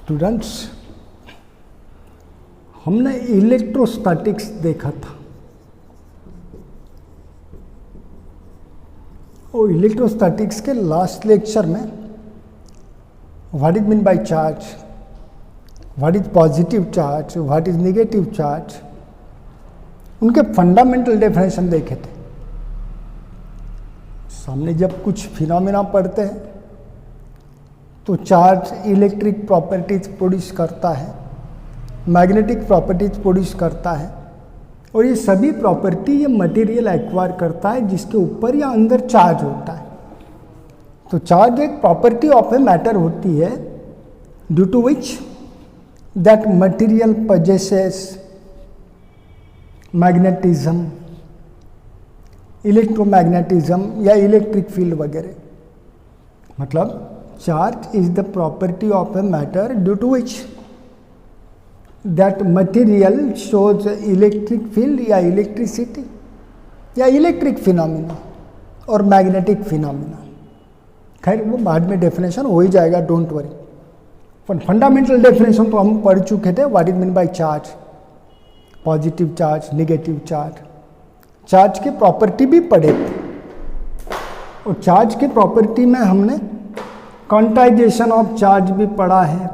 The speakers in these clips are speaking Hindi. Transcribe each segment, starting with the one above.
स्टूडेंट्स, हमने इलेक्ट्रोस्टैटिक्स देखा था और इलेक्ट्रोस्टैटिक्स के लास्ट लेक्चर में what is mean by charge, what is positive charge, what is negative charge, उनके फंडामेंटल डेफिनेशन देखे थे। सामने जब कुछ फिनोमेना पढ़ते हैं तो चार्ज इलेक्ट्रिक प्रॉपर्टीज प्रोड्यूस करता है, मैग्नेटिक प्रॉपर्टीज प्रोड्यूस करता है और ये सभी प्रॉपर्टी ये मटेरियल एक्वायर करता है जिसके ऊपर या अंदर चार्ज होता है। तो चार्ज एक प्रॉपर्टी ऑफ ए मैटर होती है due to which that material possesses magnetism, electromagnetism या इलेक्ट्रिक फील्ड वगैरह। मतलब charge is the property of a matter due to which that material shows electric field या इलेक्ट्रिसिटी या इलेक्ट्रिक फिनोमिना और मैग्नेटिक फिनोमिना। खैर वो बाद में डेफिनेशन हो ही जाएगा, डोंट वरी। पर फंडामेंटल डेफिनेशन तो हम पढ़ चुके थे, what is mean by charge, positive charge, negative charge, charge के प्रॉपर्टी भी पढ़े थे। और चार्ज के प्रॉपर्टी में हमने क्वांटाइजेशन ऑफ चार्ज भी पढ़ा है,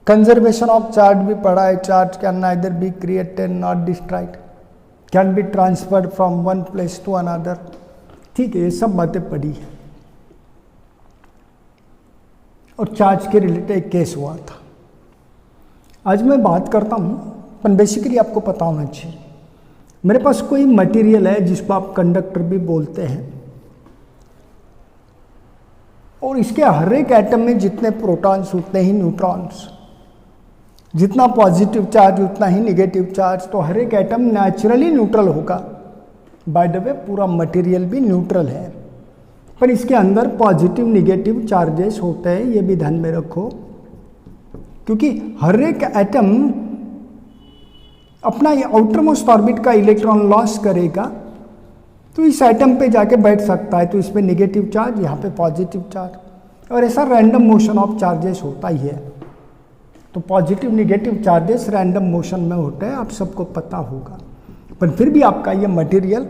कंजर्वेशन ऑफ चार्ज भी पढ़ा है। Charge can neither be created not destroyed, can be transferred from one place to another. ठीक है, ये सब बातें पढ़ी है। और चार्ज के रिलेटेड एक केस हुआ था। आज मैं बात करता हूँ, पर बेसिकली आपको पता होना चाहिए। मेरे पास कोई मटेरियल है जिसको आप कंडक्टर भी बोलते हैं और इसके हर एक एटम में जितने प्रोटॉन्स उतने ही न्यूट्रॉन्स, जितना पॉजिटिव चार्ज उतना ही नेगेटिव चार्ज। तो हर एक एटम नेचुरली न्यूट्रल होगा। बाय द वे पूरा मटेरियल भी न्यूट्रल है, पर इसके अंदर पॉजिटिव नेगेटिव चार्जेस होते हैं, ये भी ध्यान में रखो। क्योंकि हर एक एटम अपना आउटर मोस्ट ऑर्बिट का इलेक्ट्रॉन लॉस करेगा तो इस एटम पे जाके बैठ सकता है। तो इसमें नेगेटिव चार्ज, यहाँ पे पॉजिटिव चार्ज, और ऐसा रैंडम मोशन ऑफ चार्जेस होता ही है। तो positive negative charges random motion में होते हैं, आप सबको पता होगा। पर फिर भी आपका ये मटेरियल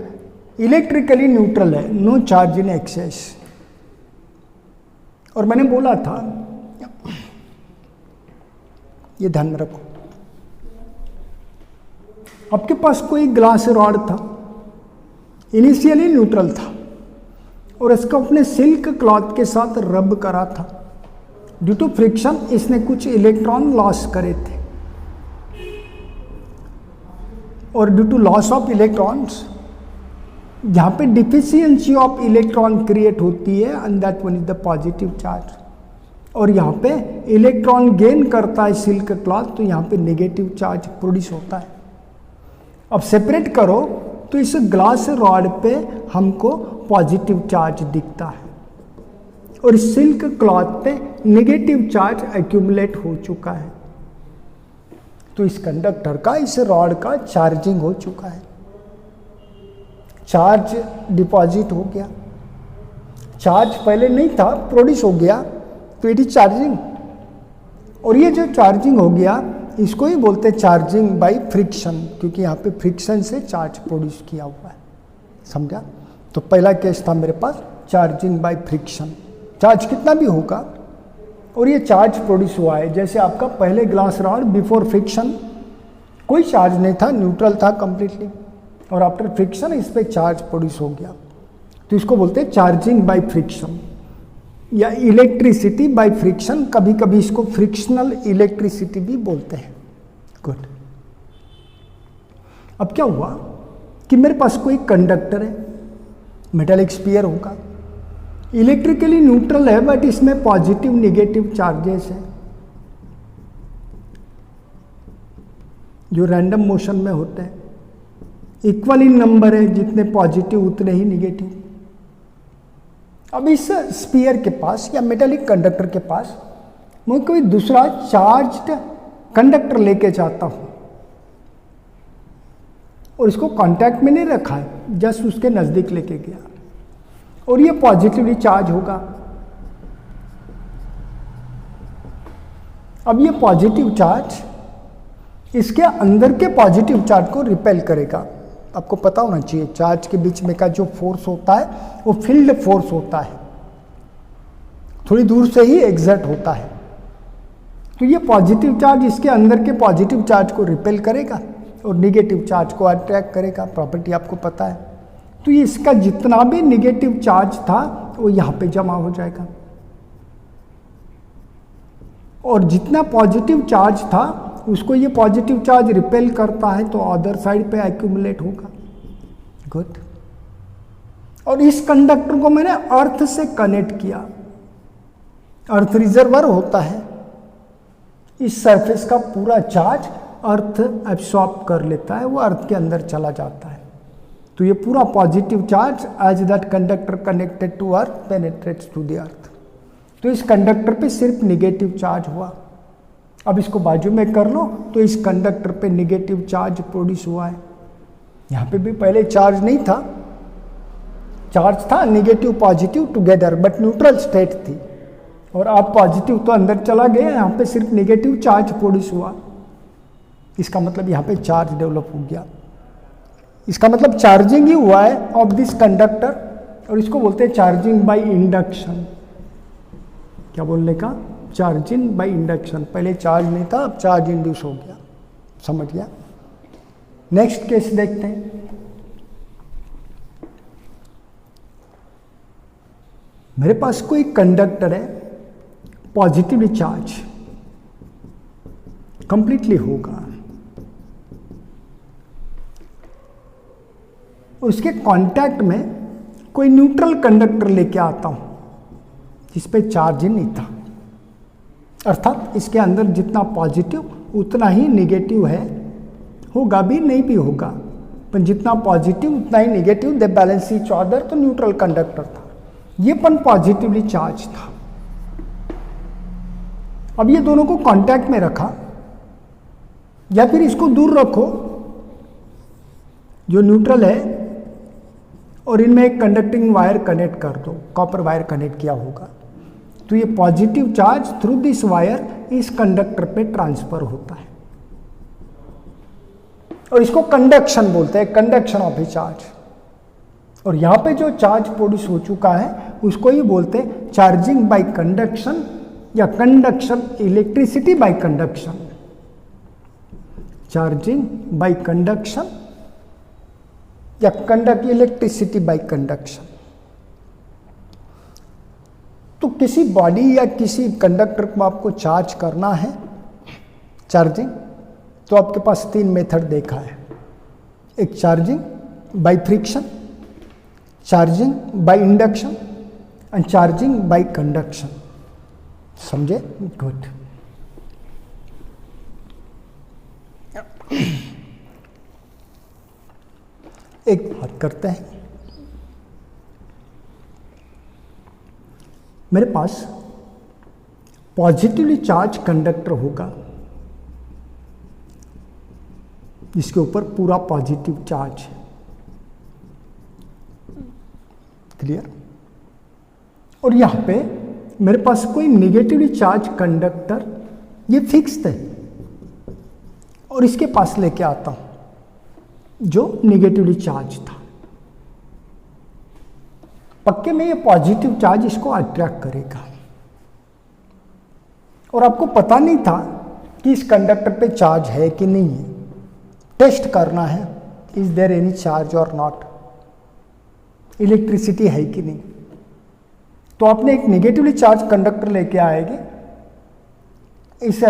इलेक्ट्रिकली न्यूट्रल है, नो चार्ज इन एक्सेस। और मैंने बोला था, ये ध्यान में रखो, आपके पास कोई ग्लास रॉड था, इनिशियली न्यूट्रल था और इसको अपने सिल्क क्लॉथ के साथ रब करा था। ड्यू टू फ्रिक्शन इसने कुछ इलेक्ट्रॉन लॉस करे थे और due to loss of electrons जहाँ पे डिफिशियंसी ऑफ इलेक्ट्रॉन क्रिएट होती है and that one is the positive charge. और यहाँ पे इलेक्ट्रॉन गेन करता है सिल्क क्लॉथ, तो यहाँ पे नेगेटिव चार्ज प्रोड्यूस होता है। अब सेपरेट करो तो इस ग्लास रॉड पे हमको पॉजिटिव चार्ज दिखता है और सिल्क क्लॉथ पे नेगेटिव चार्ज एक्यूमुलेट हो चुका है। तो इस कंडक्टर का, इस रॉड का चार्जिंग हो चुका है, चार्ज डिपॉजिट हो गया। चार्ज पहले नहीं था, प्रोड्यूस हो गया, तो इट इज चार्जिंग। और ये जो चार्जिंग हो गया इसको ही बोलते हैं चार्जिंग बाय फ्रिक्शन, क्योंकि यहाँ पे फ्रिक्शन से चार्ज प्रोड्यूस किया हुआ है। समझा? तो पहला केस था मेरे पास चार्जिंग बाय फ्रिक्शन। चार्ज कितना भी होगा और ये चार्ज प्रोड्यूस हुआ है। जैसे आपका पहले ग्लास रॉड बिफोर फ्रिक्शन कोई चार्ज नहीं था, न्यूट्रल था कंप्लीटली, और आफ्टर फ्रिक्शन इस पर चार्ज प्रोड्यूस हो गया। तो इसको बोलते हैं चार्जिंग बाय फ्रिक्शन या इलेक्ट्रिसिटी बाय फ्रिक्शन। कभी कभी इसको फ्रिक्शनल इलेक्ट्रिसिटी भी बोलते हैं। गुड। अब क्या हुआ कि मेरे पास कोई कंडक्टर है, मेटालिक स्फीयर होगा, इलेक्ट्रिकली न्यूट्रल है, बट इसमें पॉजिटिव नेगेटिव चार्जेस है जो रैंडम मोशन में होते हैं। इक्वल इन नंबर है, जितने पॉजिटिव उतने ही नेगेटिव। अब इस स्फीयर के पास या मेटालिक कंडक्टर के पास मैं कोई दूसरा चार्ज्ड कंडक्टर लेके जाता हूं और इसको कांटेक्ट में नहीं रखा है, जस्ट उसके नज़दीक लेके गया और ये पॉजिटिवली चार्ज होगा। अब ये पॉजिटिव चार्ज इसके अंदर के पॉजिटिव चार्ज को रिपेल करेगा। आपको पता होना चाहिए चार्ज के बीच में का जो फोर्स होता है वो फील्ड फोर्स होता है, थोड़ी दूर से ही एग्जर्ट होता है। तो ये पॉजिटिव चार्ज इसके अंदर के पॉजिटिव चार्ज को रिपेल करेगा और निगेटिव चार्ज को अट्रैक्ट करेगा, प्रॉपर्टी आपको पता है। तो ये इसका जितना भी निगेटिव चार्ज था वो यहाँ पे जमा हो जाएगा और जितना पॉजिटिव चार्ज था उसको ये पॉजिटिव चार्ज रिपेल करता है तो अदर साइड पे एक्यूमुलेट होगा। गुड। और इस कंडक्टर को मैंने अर्थ से कनेक्ट किया। अर्थ रिजर्वर होता है, इस सरफेस का पूरा चार्ज अर्थ एब्सॉर्ब कर लेता है, वो अर्थ के अंदर चला जाता है। तो ये पूरा positive charge as that conductor connected to earth penetrates to the earth. तो इस कंडक्टर पे सिर्फ निगेटिव चार्ज हुआ। अब इसको बाजू में कर लो तो इस कंडक्टर पे निगेटिव चार्ज प्रोड्यूस हुआ है। यहाँ पे भी पहले चार्ज नहीं था, चार्ज था negative positive together but neutral state थी और अब पॉजिटिव तो अंदर चला गया, यहाँ पे सिर्फ निगेटिव चार्ज प्रोड्यूस हुआ। इसका मतलब यहाँ पे चार्ज डेवलप हो गया, इसका मतलब चार्जिंग ही हुआ है ऑफ दिस कंडक्टर और इसको बोलते हैं चार्जिंग बाय इंडक्शन। क्या बोलने का? Charging by induction. पहले चार्ज नहीं था, अब चार्ज इंड्यूस हो गया। समझ गया? नेक्स्ट केस देखते हैं। मेरे पास कोई कंडक्टर है, पॉजिटिवली चार्ज कंप्लीटली होगा, उसके कांटेक्ट में कोई न्यूट्रल कंडक्टर लेके आता हूं जिस पे चार्ज ही नहीं था, अर्थात इसके अंदर जितना पॉजिटिव उतना ही निगेटिव है, होगा भी नहीं भी होगा, पर जितना पॉजिटिव उतना ही निगेटिव, दे बैलेंस ईच अदर। तो न्यूट्रल कंडक्टर था, ये पन पॉजिटिवली चार्ज था। अब ये दोनों को कांटेक्ट में रखा या फिर इसको दूर रखो जो न्यूट्रल है और इनमें एक कंडक्टिंग वायर कनेक्ट कर दो, कॉपर वायर कनेक्ट किया होगा, तो ये positive charge through this wire इस कंडक्टर पे ट्रांसफर होता है और इसको कंडक्शन बोलते हैं, कंडक्शन ऑफ ए चार्ज। और यहां पे जो चार्ज प्रोड्यूस हो चुका है उसको ही बोलते हैं चार्जिंग बाय कंडक्शन या conduction electricity bye conduction. Charging by conduction या कंडक्ट इलेक्ट्रिसिटी बाय कंडक्शन। तो किसी बॉडी या किसी कंडक्टर को आपको चार्ज करना है, चार्जिंग, तो आपके पास 3 मेथड देखा है। एक charging by friction, charging by induction and charging by conduction. समझे? गुड। एक बात करते हैं, मेरे पास पॉजिटिवली चार्ज कंडक्टर होगा जिसके ऊपर पूरा पॉजिटिव चार्ज है। क्लियर? और यहां पे मेरे पास कोई निगेटिवली चार्ज कंडक्टर, ये फिक्स्ड है, और इसके पास लेके आता हूं जो निगेटिवली चार्ज था। पक्के में ये पॉजिटिव चार्ज इसको अट्रैक्ट करेगा और आपको पता नहीं था कि इस कंडक्टर पे चार्ज है कि नहीं है। टेस्ट करना है, इज देयर एनी चार्ज और नॉट, इलेक्ट्रिसिटी है कि नहीं। तो आपने एक नेगेटिवली चार्ज कंडक्टर लेके आएंगे, इस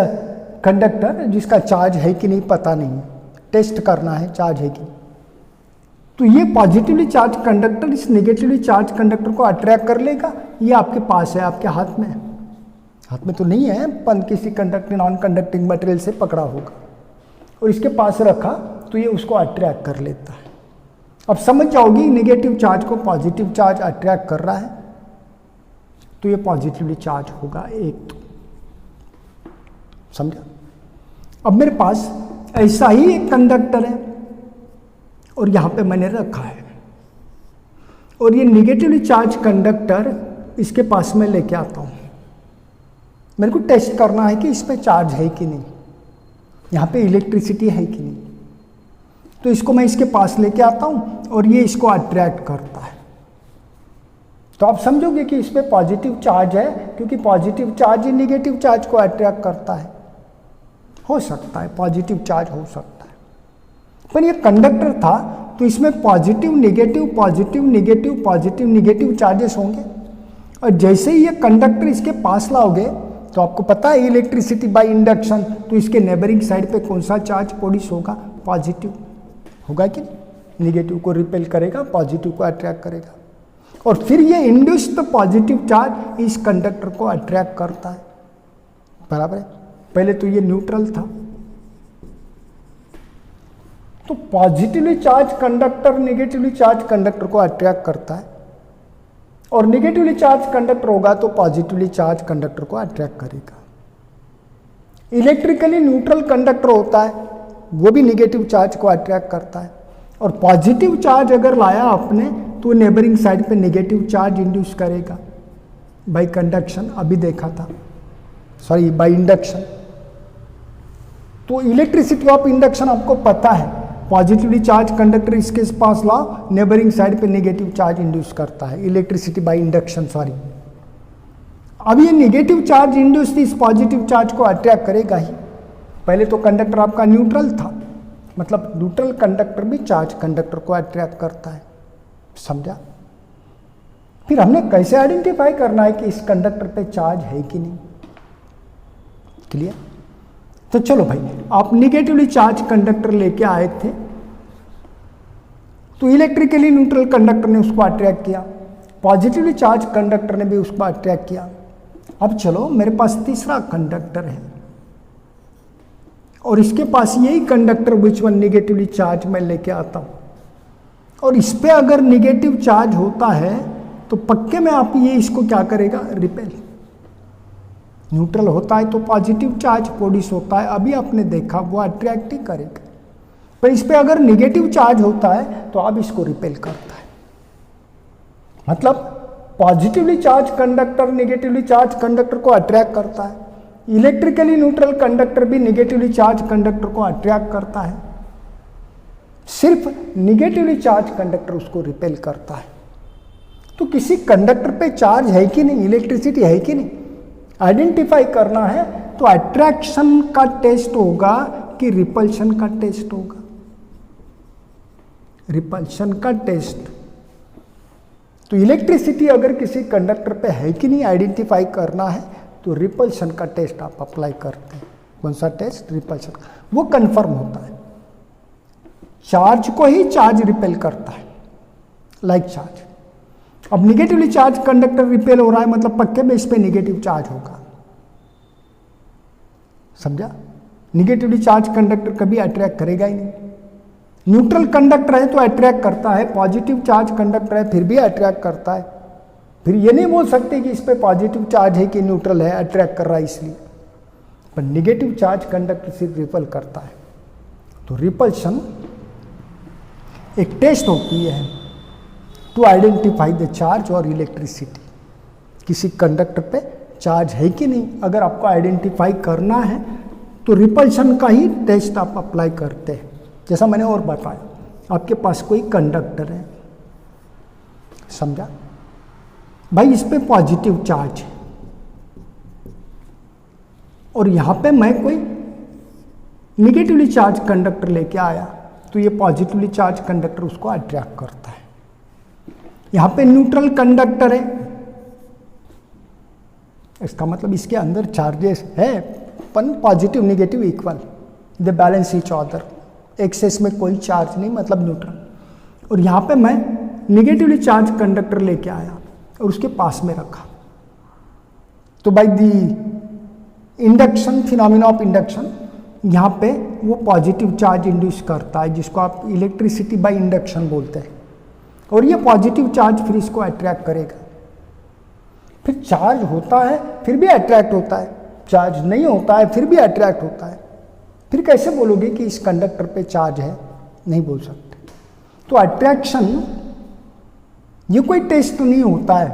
कंडक्टर जिसका चार्ज है कि नहीं पता नहीं, टेस्ट करना है चार्ज है कि नहीं। तो ये पॉजिटिवली चार्ज कंडक्टर इस नेगेटिवली चार्ज कंडक्टर को अट्रैक्ट कर लेगा। ये आपके पास है, आपके हाथ में है, हाथ में तो नहीं है, पर किसी कंडक्टिंग नॉन कंडक्टिंग मटेरियल से पकड़ा होगा और इसके पास रखा तो ये उसको अट्रैक्ट कर लेता है। अब समझ जाओगी नेगेटिव चार्ज को पॉजिटिव चार्ज अट्रैक्ट कर रहा है तो ये पॉजिटिवली चार्ज होगा एक। तो समझा? अब मेरे पास ऐसा ही एक कंडक्टर है और यहां पे मैंने रखा है और ये नेगेटिवली चार्ज कंडक्टर इसके पास में लेके आता हूं मेरे को टेस्ट करना है कि इस पे चार्ज है कि नहीं, यहाँ पे इलेक्ट्रिसिटी है कि नहीं। तो इसको मैं इसके पास लेके आता हूँ और ये इसको अट्रैक्ट करता है। तो आप समझोगे कि इस पे पॉजिटिव चार्ज है, क्योंकि पॉजिटिव चार्ज ही निगेटिव चार्ज को अट्रैक्ट करता है। हो सकता है पॉजिटिव चार्ज हो सकता है, पर ये कंडक्टर था तो इसमें positive negative positive negative positive negative charges होंगे। और जैसे ही ये कंडक्टर इसके पास लाओगे तो आपको पता है इलेक्ट्रिसिटी बाय इंडक्शन, तो इसके नेबरिंग साइड पे कौन सा चार्ज प्रोड्यूस होगा, पॉजिटिव होगा कि निगेटिव को रिपेल करेगा, पॉजिटिव को अट्रैक्ट करेगा। और फिर ये इंड्यूस्ड पॉजिटिव चार्ज इस कंडक्टर को अट्रैक्ट करता है। बराबर है। पहले तो ये न्यूट्रल था, तो positively charge conductor negatively charge conductor को अट्रैक्ट करता है, और नेगेटिवली चार्ज कंडक्टर होगा तो पॉजिटिवली चार्ज कंडक्टर को अट्रैक्ट करेगा। इलेक्ट्रिकली न्यूट्रल कंडक्टर होता है, वो भी नेगेटिव चार्ज को अट्रैक्ट करता है, और पॉजिटिव चार्ज अगर लाया आपने तो नेबरिंग साइड पे नेगेटिव चार्ज इंड्यूस करेगा बाय कंडक्शन, अभी देखा था, सॉरी बाय इंडक्शन। तो इलेक्ट्रिसिटी ऑफ इंडक्शन आपको पता है, पॉजिटिवली चार्ज कंडक्टर इसके पास लाओ, नेबरिंग साइड पे नेगेटिव चार्ज इंड्यूस करता है, इलेक्ट्रिसिटी बाय इंडक्शन। सॉरी, अब ये नेगेटिव चार्ज इंड्यूस इस पॉजिटिव चार्ज को अट्रैक्ट करेगा ही। पहले तो कंडक्टर आपका न्यूट्रल था, मतलब न्यूट्रल कंडक्टर भी चार्ज कंडक्टर को अट्रैक्ट करता है, समझा। फिर हमने कैसे आइडेंटिफाई करना है कि इस कंडक्टर पे चार्ज है कि नहीं, क्लियर। तो चलो भाई, आप निगेटिवली चार्ज कंडक्टर लेके आए थे, तो इलेक्ट्रिकली न्यूट्रल कंडक्टर ने उसको अट्रैक्ट किया, पॉजिटिवली चार्ज कंडक्टर ने भी उसको अट्रैक्ट किया। अब चलो, मेरे पास तीसरा कंडक्टर है और इसके पास यही conductor which one negatively charge मैं लेके आता हूं, और इस पे अगर निगेटिव चार्ज होता है तो पक्के में आप ये इसको क्या करेगा, रिपेल। न्यूट्रल होता है तो पॉजिटिव चार्ज प्रोड्यूस होता है, अभी आपने देखा, वो अट्रैक्ट ही करेगा। पर इस पे अगर निगेटिव चार्ज होता है तो अब इसको रिपेल करता है। मतलब positively charge conductor negatively charge conductor को अट्रैक्ट करता है, इलेक्ट्रिकली न्यूट्रल कंडक्टर भी निगेटिवली चार्ज कंडक्टर को अट्रैक्ट करता है, सिर्फ निगेटिवली चार्ज कंडक्टर उसको रिपेल करता है। तो किसी कंडक्टर पे चार्ज है कि नहीं, इलेक्ट्रिसिटी है कि नहीं, आइडेंटिफाई करना है तो अट्रैक्शन का टेस्ट होगा कि रिपल्शन का टेस्ट होगा, रिपल्शन का टेस्ट। तो इलेक्ट्रिसिटी अगर किसी कंडक्टर पे है कि नहीं आइडेंटिफाई करना है तो रिपल्शन का टेस्ट आप अप्लाई करते हैं। कौन सा टेस्ट, रिपल्शन का, वो कंफर्म होता है। चार्ज को ही चार्ज रिपेल करता है, लाइक चार्ज। अब निगेटिवली चार्ज कंडक्टर रिपेल हो रहा है, मतलब पक्के में इस पे निगेटिव चार्ज होगा, समझा। निगेटिवली चार्ज कंडक्टर कभी अट्रैक्ट करेगा ही नहीं। न्यूट्रल कंडक्टर है तो अट्रैक्ट करता है, पॉजिटिव चार्ज कंडक्टर है फिर भी अट्रैक्ट करता है। फिर ये नहीं बोल सकते कि इस पे पॉजिटिव चार्ज है कि न्यूट्रल है, अट्रैक्ट कर रहा है इसलिए। पर निगेटिव चार्ज कंडक्टर सिर्फ रिपल करता है। तो रिपल्शन एक टेस्ट होती है टू आइडेंटिफाई द चार्ज और इलेक्ट्रिसिटी, किसी कंडक्टर पे चार्ज है कि नहीं। अगर आपको आइडेंटिफाई करना है तो रिपल्शन का ही टेस्ट आप अप्लाई करते हैं। जैसा मैंने और बताया, आपके पास कोई कंडक्टर है, समझा भाई, इस पे पॉजिटिव चार्ज है और यहां पे मैं कोई निगेटिवली चार्ज कंडक्टर लेके आया तो ये पॉजिटिवली चार्ज कंडक्टर उसको अट्रैक्ट करता है। यहां पे न्यूट्रल कंडक्टर है, इसका मतलब इसके अंदर चार्जेस है पर पॉजिटिव निगेटिव इक्वल, दे बैलेंस ईच अदर, एक्सेस में कोई चार्ज नहीं, मतलब न्यूट्रल। और यहां पे मैं निगेटिवली चार्ज कंडक्टर लेके आया और उसके पास में रखा, तो by the induction, phenomena of induction, यहाँ पे वो पॉजिटिव चार्ज इंड्यूस करता है, जिसको आप इलेक्ट्रिसिटी बाय इंडक्शन बोलते हैं। और ये पॉजिटिव चार्ज फिर इसको अट्रैक्ट करेगा। फिर चार्ज होता है फिर भी अट्रैक्ट होता है, चार्ज नहीं होता है फिर भी अट्रैक्ट होता है। फिर कैसे बोलोगे कि इस कंडक्टर पे चार्ज है, नहीं बोल सकते। तो अट्रैक्शन ये कोई टेस्ट नहीं होता है,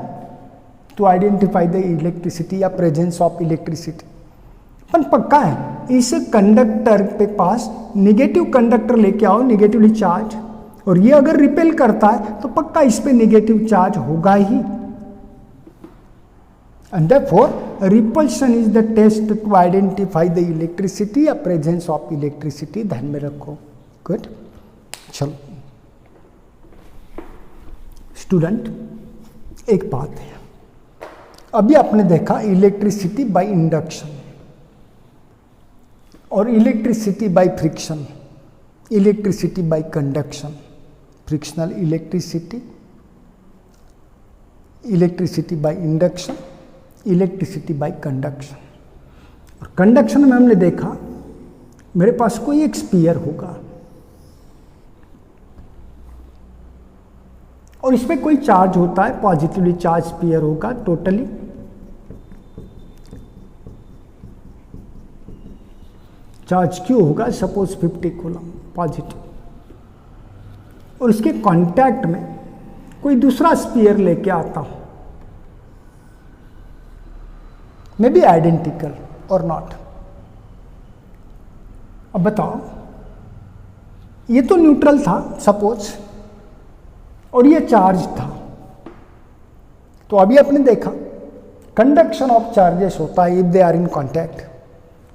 टू आइडेंटिफाई द इलेक्ट्रिसिटी या प्रेजेंस ऑफ इलेक्ट्रिसिटी। पर पक्का है इस कंडक्टर पे पास नेगेटिव कंडक्टर लेके आओ, नेगेटिवली चार्ज, और ये अगर रिपेल करता है तो पक्का इस पे नेगेटिव चार्ज होगा ही। And therefore, repulsion is the test to identify the electricity या presence of electricity, ध्यान में रखो। गुड, चलो स्टूडेंट, एक बात है, अभी आपने देखा इलेक्ट्रिसिटी बाय इंडक्शन और electricity by friction, electricity bye conduction, frictional electricity, electricity by induction, electricity bye conduction. और कंडक्शन में हमने देखा मेरे पास कोई एक स्फीयर होगा और इसमें कोई चार्ज होता है, पॉजिटिवली चार्ज स्फीयर होगा टोटली, चार्ज क्यू होगा सपोज 50 कूलम पॉजिटिव, और इसके कांटेक्ट में कोई दूसरा स्फीयर लेके आता हूं, मे बी आइडेंटिकल और नॉट। अब बताओ, ये तो न्यूट्रल था सपोज और ये चार्ज था, तो अभी आपने देखा कंडक्शन ऑफ चार्जेस होता है if they are in contact,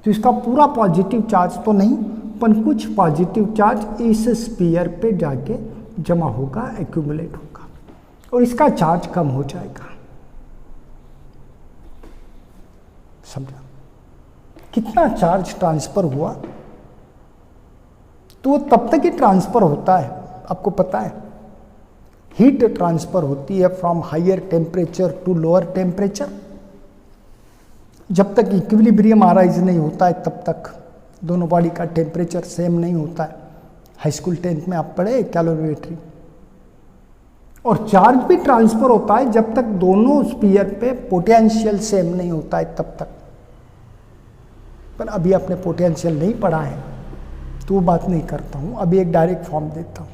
तो इसका पूरा पॉजिटिव चार्ज तो नहीं पर कुछ पॉजिटिव चार्ज इस स्फीयर पे जाके जमा होगा, एक्यूमुलेट होगा और इसका चार्ज कम हो जाएगा। समझा? कितना चार्ज ट्रांसफर हुआ, तो वो तब तक ही ट्रांसफर होता है, आपको पता है हीट ट्रांसफर होती है from higher temperature to lower temperature, जब तक इक्विलिब्रियम अराइज नहीं होता है तब तक दोनों बॉडी का टेम्परेचर सेम नहीं होता है। हाई स्कूल 10th में आप पढ़े कैलोरीमेट्री। और चार्ज भी ट्रांसफर होता है जब तक दोनों स्फीयर पे पोटेंशियल सेम नहीं होता है तब तक। पर अभी आपने पोटेंशियल नहीं पढ़ा है तो वो बात नहीं करता हूं, अभी एक डायरेक्ट फॉर्म देता हूं।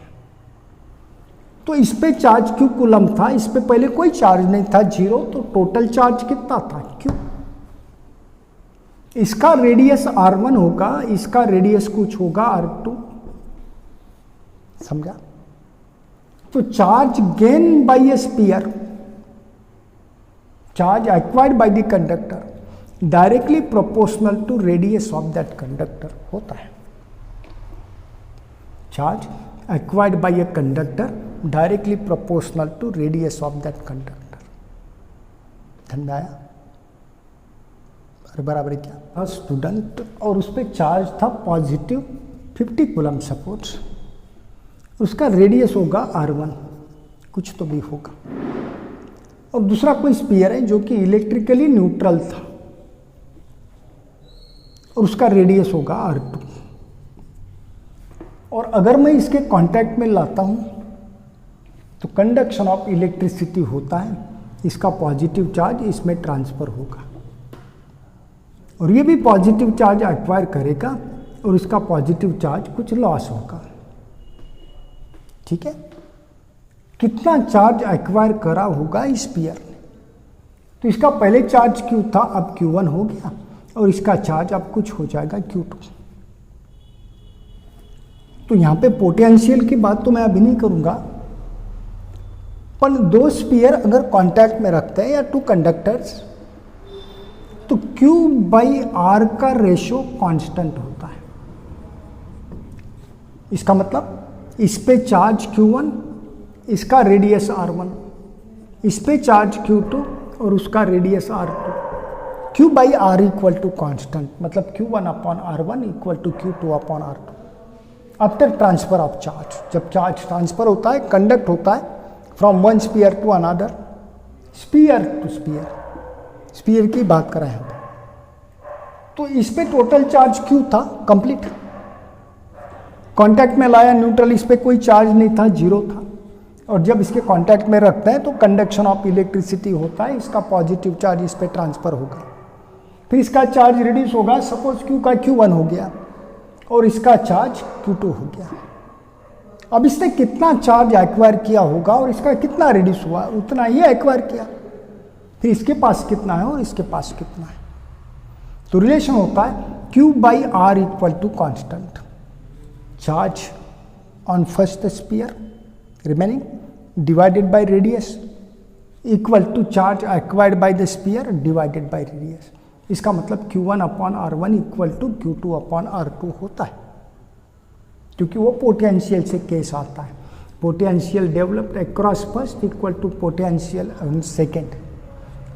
तो इस पे चार्ज क्यू कूलम था, इस पे पहले कोई चार्ज नहीं था, 0, तो टोटल चार्ज कितना था क्यू। इसका रेडियस r1 होगा, इसका रेडियस कुछ होगा r2, समझा? तो charge gain by a sphere, charge acquired by the conductor directly proportional to radius of that conductor होता है। Charge acquired by a conductor directly proportional to radius of that conductor. ध्यान में आया? अरे बराबर है क्या स्टूडेंट? और उस पर चार्ज था पॉजिटिव 50 कूलम सपोज, उसका रेडियस होगा r1, कुछ तो भी होगा, और दूसरा कोई स्फीयर है जो कि इलेक्ट्रिकली न्यूट्रल था और उसका रेडियस होगा r2। और अगर मैं इसके कांटेक्ट में लाता हूं तो कंडक्शन ऑफ इलेक्ट्रिसिटी होता है, इसका पॉजिटिव चार्ज इसमें ट्रांसफर होगा और ये भी पॉजिटिव चार्ज एक्वायर करेगा और इसका पॉजिटिव चार्ज कुछ लॉस होगा। ठीक है? कितना चार्ज एक्वायर करा होगा स्फीयर ने, तो इसका पहले चार्ज Q था, अब Q1 हो गया और इसका चार्ज अब कुछ हो जाएगा Q2। तो यहां पे पोटेंशियल की बात तो मैं अभी नहीं करूंगा, पर दो स्फीयर अगर कांटेक्ट में रखते हैं या टू कंडक्टर्स तो Q बाई R का रेशो कांस्टेंट होता है। इसका मतलब इस पे चार्ज Q1, इसका रेडियस R1, इस पे चार्ज Q2 और उसका radius R2। Q by R equal to constant, मतलब Q1 upon R1 equal to Q2 upon R2 after transfer of charge. जब चार्ज ट्रांसफर होता है, कंडक्ट होता है from one sphere to another, sphere to sphere, sphere की बात कर रहे हैं। तो इस पे टोटल चार्ज Q था कंप्लीट, कांटेक्ट में लाया न्यूट्रल, इस पे कोई चार्ज नहीं था, 0 था, और जब इसके कांटेक्ट में रखते हैं तो कंडक्शन ऑफ इलेक्ट्रिसिटी होता है, इसका पॉजिटिव चार्ज इस पे ट्रांसफर होगा, फिर इसका चार्ज रिड्यूस होगा, सपोज Q का Q1 हो गया और इसका चार्ज Q2 हो गया। अब इसने कितना चार्ज एक्वायर किया होगा और इसका कितना रिड्यूस हुआ, उतना ही एक्वायर किया। फिर इसके पास कितना है और इसके पास कितना है। तो रिलेशन होता है Q by R equal to constant charge on first sphere remaining divided by radius equal to charge acquired by the sphere divided by radius. इसका मतलब Q1 upon R1 equal to Q2 upon R2 होता है, क्योंकि वो पोटेंशियल से केस आता है। Potential developed across first equal to potential second,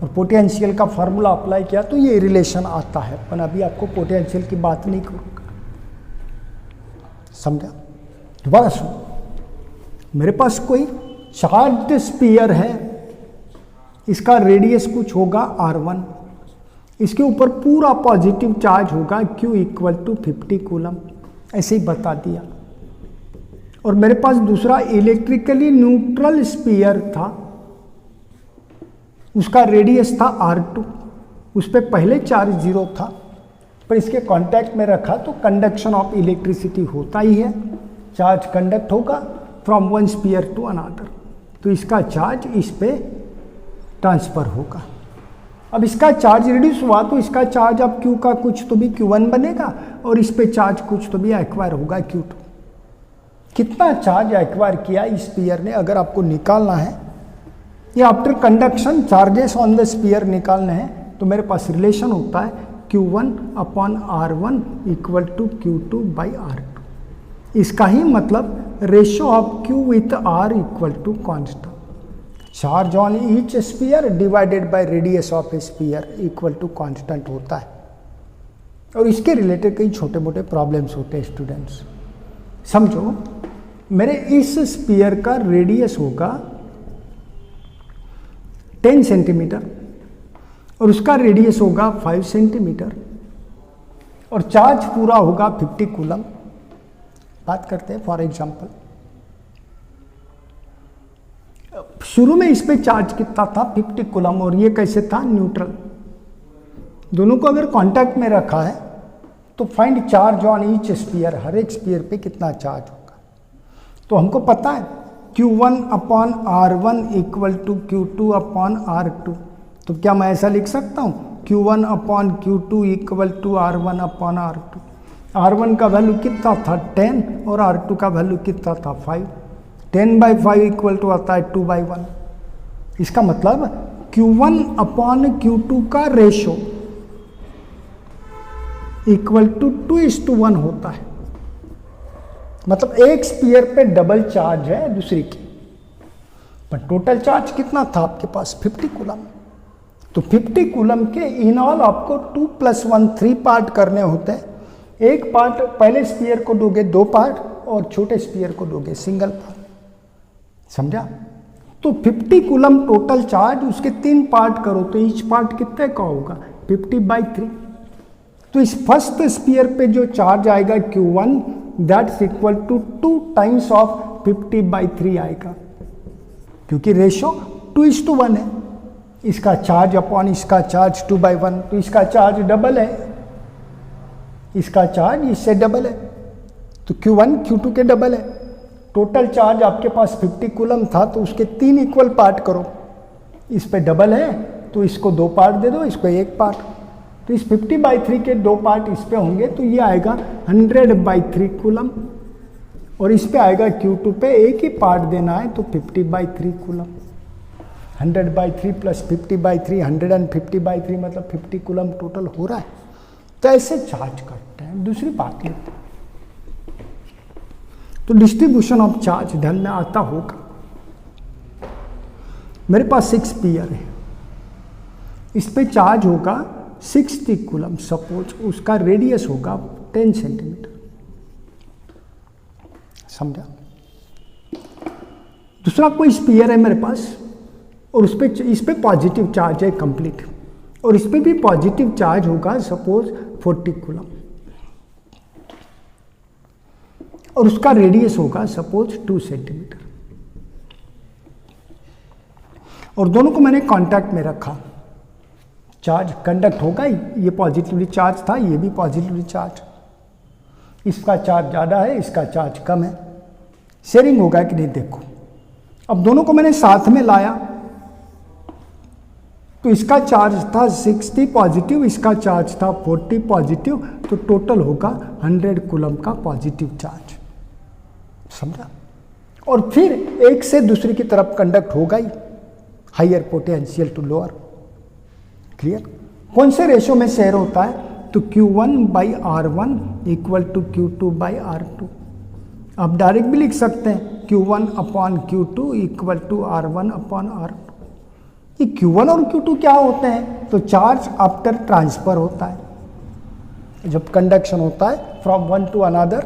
और पोटेंशियल का फार्मूला अप्लाई किया तो ये रिलेशन आता है, पर अभी आपको पोटेंशियल की बात नहीं करूँगा, समझा। दोबारा सुनो, मेरे पास कोई चार्ज्ड स्फीयर है, इसका रेडियस कुछ होगा R1, इसके ऊपर पूरा पॉजिटिव चार्ज होगा Q इक्वल टू 50 कूलम, ऐसे ही बता दिया। और मेरे पास दूसरा इलेक्ट्रिकली न्यूट्रल स्फीयर था, उसका रेडियस था R2, उस पर पहले चार्ज 0 था, पर इसके कांटेक्ट में रखा तो कंडक्शन ऑफ इलेक्ट्रिसिटी होता ही है, चार्ज कंडक्ट होगा from one sphere to another, तो इसका चार्ज इस पे ट्रांसफर होगा। अब इसका चार्ज रिड्यूस हुआ तो इसका चार्ज अब Q का कुछ तो भी Q1 बनेगा, और इस पे चार्ज कुछ तो भी एक्वायर होगा Q2। कितना चार्ज एक्वायर किया इस स्फीयर ने, अगर आपको निकालना है या after conduction charges on the sphere निकालने हैं, तो मेरे पास रिलेशन होता है Q1 upon R1 equal to Q2 by R2। इसका ही मतलब ratio of Q with R equal to constant charge on each sphere divided by radius of a sphere equal to constant होता है। और इसके रिलेटेड कई छोटे मोटे प्रॉब्लम्स होते हैं स्टूडेंट्स। समझो, मेरे इस स्फीयर का रेडियस होगा 10 सेंटीमीटर और उसका रेडियस होगा 5 सेंटीमीटर और चार्ज पूरा होगा 50 कूलम। बात करते हैं फॉर एग्जांपल, शुरू में इस पे चार्ज कितना था 50 कूलम, और ये कैसे था न्यूट्रल। दोनों को अगर कांटेक्ट में रखा है तो find charge on each sphere, हर एक स्फीयर पे कितना चार्ज होगा। तो हमको पता है Q1 upon R1 equal to Q2 upon R2, तो क्या मैं ऐसा लिख सकता हूँ Q1 upon Q2 equal to R1 upon R2। R1 का वैल्यू कितना था 10 और R2 का वैल्यू कितना था 5। 10/5 इक्वल टू आता है 2/1। इसका मतलब Q1 अपॉन Q2 का रेशो इक्वल टू 2:1 होता है। मतलब एक स्फीयर पे डबल चार्ज है दूसरी की, पर टोटल चार्ज कितना था आपके पास 50 कूलम। तो 50 कूलम के इन ऑल आपको 2 + 1 3 पार्ट करने होते हैं। एक पार्ट पहले स्फीयर को दोगे 2 पार्ट और छोटे स्फीयर को दोगे सिंगल पार्ट, समझा। तो 50 कूलम टोटल चार्ज, उसके 3 पार्ट करो तो ईच पार्ट कितने का होगा 50/3। तो इस फर्स्ट स्फीयर पे जो चार्ज आएगा Q1 that's equal to 2 times of 50/3 आएगा, क्योंकि रेशो 2:1 है। इसका चार्ज अपॉन इसका चार्ज 2/1, तो इसका चार्ज डबल है, इसका चार्ज इससे डबल है, तो Q1 Q2 के डबल है। टोटल चार्ज आपके पास 50 कूलम था, तो उसके 3 इक्वल पार्ट करो, इस पे डबल है तो इसको 2 पार्ट दे दो, इसको 1 पार्ट। तो इस 50/3 के 2 पार्ट इस पे होंगे, तो ये आएगा 100/3 कूलम, और इस पे आएगा Q2 पे 1 ही पार्ट देना है, तो 50/3 कूलम। 100/3 प्लस 50/3 150/3 मतलब 50 कूलम टोटल हो रहा है। तो ऐसे चार्ज करते हैं। दूसरी बात ये, तो डिस्ट्रीब्यूशन ऑफ चार्ज ध्यान में आता होगा। मेरे पास 6 स्फीयर है, इस पे चार्ज होगा 60 कूलम, सपोज उसका रेडियस होगा 10 सेंटीमीटर, समझा। दूसरा कोई स्फीयर है मेरे पास और इस पे पॉजिटिव चार्ज है कंप्लीट, और इस पे भी पॉजिटिव चार्ज होगा सपोज 40 कूलम, और उसका रेडियस होगा सपोज 2 सेंटीमीटर, और दोनों को मैंने कांटेक्ट में रखा। चार्ज कंडक्ट होगा ही, ये पॉजिटिवली चार्ज था, ये भी पॉजिटिवली चार्ज। इसका चार्ज ज़्यादा है, इसका चार्ज कम है, शेयरिंग होगा कि नहीं देखो। अब दोनों को मैंने साथ में लाया, तो इसका चार्ज था 60 पॉजिटिव, इसका चार्ज था 40 पॉजिटिव, तो टोटल होगा 100 कूलम का पॉजिटिव चार्ज। समझा? और फिर एक से दूसरी की तरफ कंडक्ट होगा ही, higher potential to lower. Clear? कौन से रेशो में शेयर होता है? तो Q1/R1 इक्वल टू Q2/R2। आप डायरेक्ट भी लिख सकते हैं Q1/Q2 इक्वल टू R1/R2। ये Q1 और Q2 क्या होते हैं? तो चार्ज आफ्टर ट्रांसफर होता है। जब कंडक्शन होता है फ्रॉम वन टू अनदर,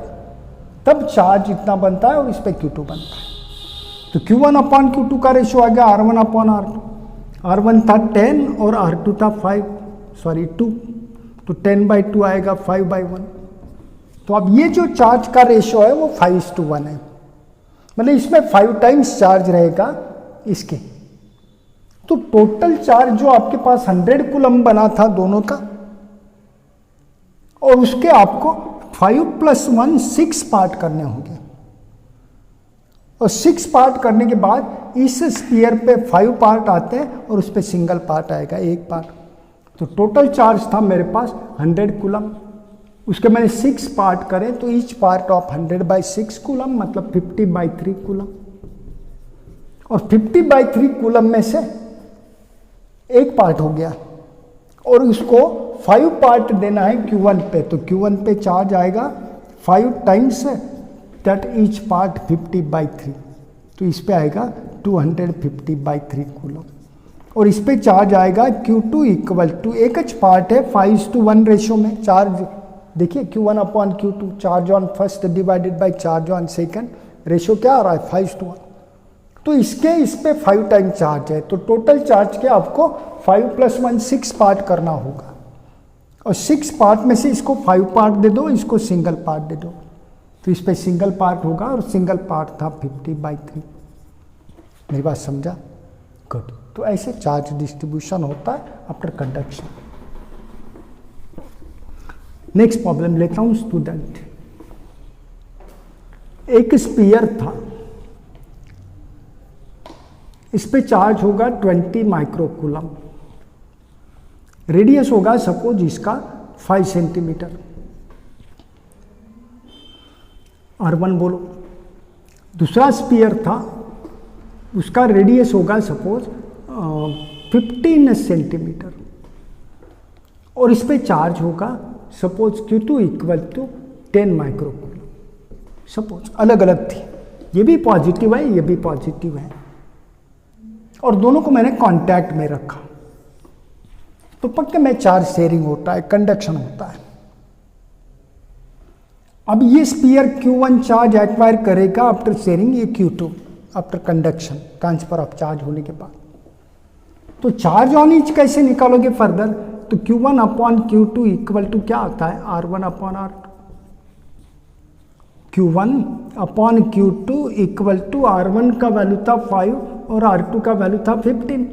तब चार्ज इतना बनता है और इस पे Q2 बनता है। तो Q1/Q2 का रेशियो आ गया R1/R2। R1 था 10 और R2 था 2, तो 10/2 आएगा 5/1। तो अब ये जो चार्ज का रेशियो है वो 5:1 है, मतलब इसमें 5 टाइम्स चार्ज रहेगा इसके। तो टोटल चार्ज जो आपके पास 100 कूलम बना था दोनों का, और उसके आपको 5 + 1 6 पार्ट करने होंगे, और 6 पार्ट करने के बाद इस स्फीयर पे 5 पार्ट आते हैं और उस पे सिंगल पार्ट आएगा 1 पार्ट। तो टोटल चार्ज था मेरे पास 100 कूलम, उसके मैंने 6 पार्ट करें तो ईच पार्ट ऑफ 100/6 कूलम मतलब 50/3 कूलम, और 50/3 कूलम में से 1 पार्ट हो गया, और उसको 5 पार्ट देना है Q1 पे। तो Q1 पे चार्ज आएगा 5 टाइम्स दैट ईच पार्ट 50/3, तो इस पे आएगा 250/3 कूलम। और इस पे चार्ज आएगा Q2 इक्वल टू, एक पार्ट है 5:1 रेशो में चार्ज। देखिए Q1/Q2 charge on first divided by charge on second, ratio क्या आ रहा है 5:1। तो इसके इस पे 5 टाइम चार्ज है, तो टोटल चार्ज के आपको 5 + 1 6 पार्ट करना होगा, और 6 पार्ट में से इसको 5 पार्ट दे दो, इसको सिंगल पार्ट दे दो, तो इस पे सिंगल पार्ट होगा, और सिंगल पार्ट था 50/3। मेरी बात समझा? गुड। तो ऐसे चार्ज डिस्ट्रीब्यूशन होता है आफ्टर कंडक्शन। नेक्स्ट प्रॉब्लम लेता हूं स्टूडेंट। एक स्फीयर था, इस पे चार्ज होगा 20 माइक्रोकूलम, रेडियस होगा सपोज इसका 5 सेंटीमीटर। R1 बोलो। दूसरा स्फीयर था, उसका रेडियस होगा सपोज 15 सेंटीमीटर, और इस पे चार्ज होगा suppose Q2 equal to 10 microcoulomb. Suppose अलग अलग थी, ये भी पॉजिटिव है, ये भी पॉजिटिव है, और दोनों को मैंने कांटेक्ट में रखा, तो पक्के में चार्ज शेयरिंग होता है, कंडक्शन होता है। अब ये स्फीयर Q1 चार्ज एक्वायर करेगा आफ्टर शेयरिंग, ये Q2 after conduction, transfer of charge होने के बाद। तो चार्ज ऑन ईच कैसे निकालोगे फर्दर? तो Q1/Q2 इक्वल टू क्या आता है R1/R2। Q1/Q2 equal to R1 का वैल्यू था 5 और R2 का वैल्यू था 15,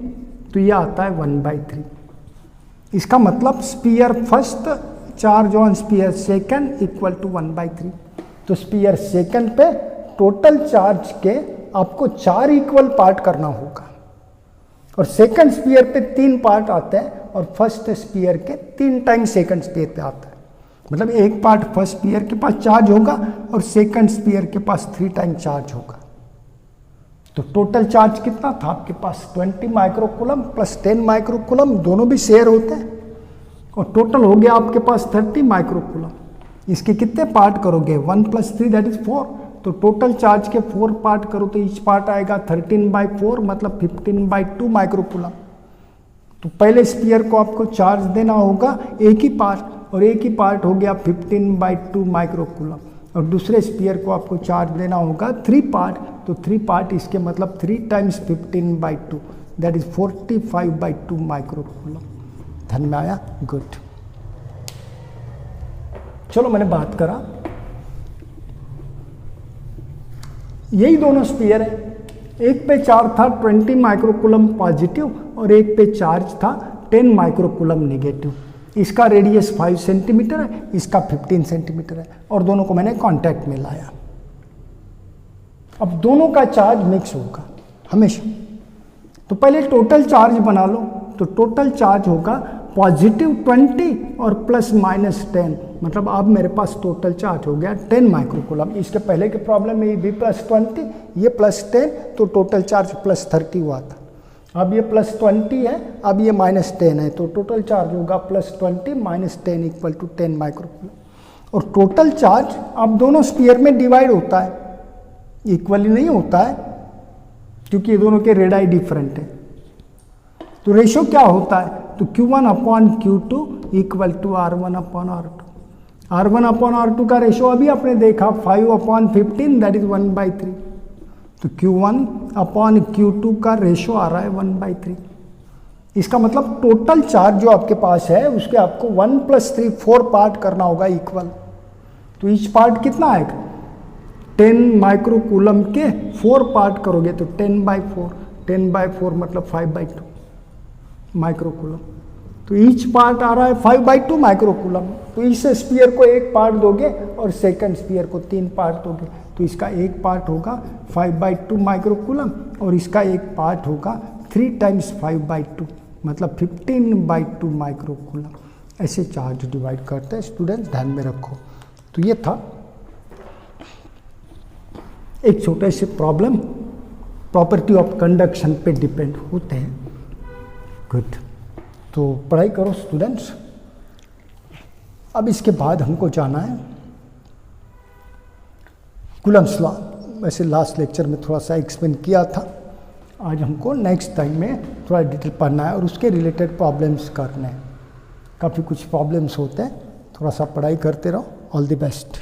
तो ये आता है 1/3। इसका मतलब sphere first charge on sphere second equal to 1/3। तो स्फीयर सेकंड पे टोटल चार्ज के आपको 4 इक्वल पार्ट करना होगा, और सेकंड स्फीयर पे 3 पार्ट आते हैं, और फर्स्ट स्फीयर के 3 टाइम सेकंड स्फीयर पे आता है। मतलब 1 पार्ट फर्स्ट स्फीयर के पास चार्ज होगा और सेकंड स्फीयर के पास 3 टाइम चार्ज होगा। तो टोटल चार्ज कितना था आपके पास? 20 माइक्रोकूलम प्लस 10 माइक्रोकूलम, दोनों भी शेयर होते हैं, और टोटल हो गया आपके पास 30 माइक्रोकूलम। इसके कितने पार्ट करोगे? 1 + 3 दैट इज 4। तो टोटल चार्ज के 4 पार्ट करो तो ईच पार्ट आएगा 13/4 मतलब 15/2 माइक्रोकूलम। तो पहले स्फीयर को आपको चार्ज देना होगा एक ही पार्ट, और एक ही पार्ट हो गया 15/2 माइक्रोकूलम, और दूसरे स्फीयर को आपको चार्ज देना होगा 3 पार्ट, तो 3 पार्ट इसके मतलब 3 टाइम्स 15/2 दैट इज 45/2 माइक्रोकूलम। ध्यान में आया? गुड। चलो मैंने बात करा, यही दोनों स्फीयर है, एक पे चार्ज था 20 माइक्रोकूलम पॉजिटिव और एक पे चार्ज था 10 माइक्रोकूलम नेगेटिव। इसका रेडियस 5 सेंटीमीटर है, इसका 15 सेंटीमीटर है, और दोनों को मैंने कांटेक्ट में लाया। अब दोनों का चार्ज मिक्स होगा हमेशा। तो पहले टोटल चार्ज बना लो तो टोटल चार्ज होगा +20 और +-10, मतलब अब मेरे पास टोटल चार्ज हो गया 10 माइक्रोकूलम। इसके पहले के प्रॉब्लम में ये भी +20, ये +10, तो टोटल चार्ज +30 हुआ था। अब ये +20 है, अब ये -10 है, तो टोटल चार्ज होगा +20 - 10 = 10 माइक्रोकूलम। और टोटल चार्ज अब दोनों स्फीयर में डिवाइड होता है, इक्वली नहीं होता है, क्योंकि ये दोनों के रेडाई डिफरेंट है। तो रेशो क्या होता है, तो Q1/Q2 = R1/R2। R1/R2 का रेशो अभी आपने देखा 5/15, दैट इज 1/3। तो Q1/Q2 का रेशो आ रहा है 1/3। इसका मतलब टोटल चार्ज जो आपके पास है उसके आपको 1 + 3 4 पार्ट करना होगा इक्वल। तो ईच पार्ट कितना आएगा, 10 माइक्रोकूलम के 4 पार्ट करोगे तो 10/4, 10/4 मतलब 5/2 माइक्रोकूलम। तो ईच पार्ट आ रहा है 5/2 माइक्रोकूलम। तो इस स्फीयर को एक पार्ट दोगे और सेकंड स्फीयर को 3 पार्ट दोगे, तो इसका एक पार्ट होगा 5/2 माइक्रोकूलम और इसका एक पार्ट होगा 3 × 5/2 मतलब 15/2 माइक्रोकूलम। ऐसे चार्ज डिवाइड करते हैं स्टूडेंट्स, ध्यान में रखो। तो ये था एक छोटे से प्रॉब्लम, प्रॉपर्टी ऑफ कंडक्शन पे डिपेंड होते हैं। गुड, तो पढ़ाई करो स्टूडेंट्स। अब इसके बाद हमको जाना है कूलम्स लॉ। वैसे लास्ट लेक्चर में थोड़ा सा एक्सप्लेन किया था, आज हमको नेक्स्ट टाइम में थोड़ा डिटेल पढ़ना है और उसके रिलेटेड प्रॉब्लम्स करने हैं। काफ़ी कुछ प्रॉब्लम्स होते हैं, थोड़ा सा पढ़ाई करते रहो। All the best.